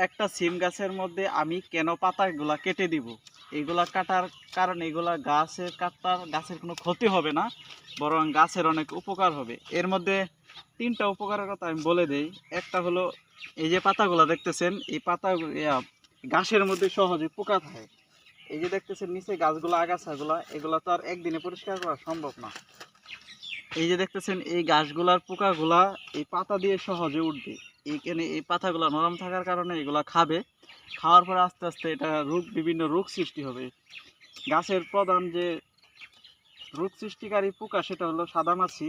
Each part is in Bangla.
একটা সিম গাছের মধ্যে আমি কেন পাতাগুলা কেটে দিব, এগুলা কাটার কারণে এগুলা গাছের কোনো ক্ষতি হবে না, বরং গাছের অনেক উপকার হবে। এর মধ্যে 3টা উপকারের কথা আমি বলে দেই। একটা হলো, এই যে পাতাগুলা দেখতেছেন, এই পাতা ঘাসের মধ্যে সহজে পোকা থাকে। এই যে দেখতেছেন নিচে গাছগুলো, আগাছাগুলা, এগুলা তো আর একদিনে পরিষ্কার করা সম্ভব না। এই যে দেখতেছেন এই ঘাসগুলার পোকাগুলা এই পাতা দিয়ে সহজে উঠবে। এইখানে এই পাতাগুলা নরম থাকার কারণে এগুলা খাবে। খাওয়ার পরে আস্তে আস্তে এটা বিভিন্ন রোগ সৃষ্টি হবে। গাছের প্রধান যে রোগ সৃষ্টিকারী পোকা সেটা হলো সাদামাছি।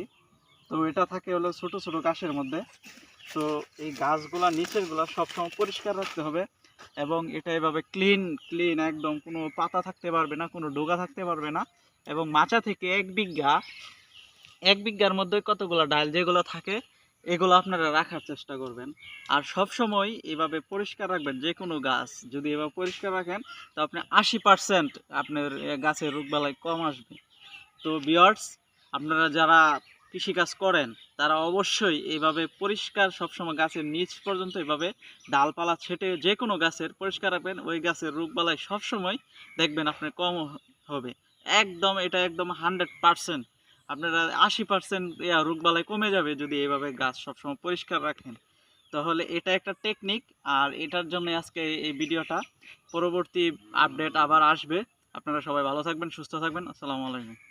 তো এটা থাকে হলো ছোট ছোট গাছের মধ্যে। তো এই গাছগুলা নিচেরগুলা সবসময় পরিষ্কার রাখতে হবে, এবং এটা এভাবে ক্লিন একদম, কোনো পাতা থাকতে পারবে না, কোনো ডোগা থাকতে পারবে না। এবং মাচা থেকে 1 বিঘার মধ্যে কতগুলো ডাল যেগুলো থাকে এগুলো আপনারা রাখার চেষ্টা করবেন। আর সব সময় এভাবে পরিষ্কার রাখবেন। যে কোনো গাছ যদি এভাবে পরিষ্কার রাখেন, তো আপনি 80% আপনার গাছের রোগবালাই কম আসবে। তো ভিউয়ার্স, আপনারা যারা কৃষিকাজ করেন তারা অবশ্যই এইভাবে পরিষ্কার সবসময় গাছের নিচ পর্যন্ত এভাবে ডালপালা ছেটে যে কোনো গাছের পরিষ্কার রাখবেন। ওই গাছের রোগবালাই সবসময় দেখবেন আপনার কম হবে। এটা একদম 100%। আপনারা 80% রোগবালাই কমে যাবে যদি এইভাবে গাছ সবসময় পরিষ্কার রাখেন। তাহলে এটা একটা টেকনিক। আর এটার জন্য আজকে এই ভিডিওটা। পরবর্তী আপডেট আবার আসবে। আপনারা সবাই ভালো থাকবেন, সুস্থ থাকবেন। আসসালামু আলাইকুম।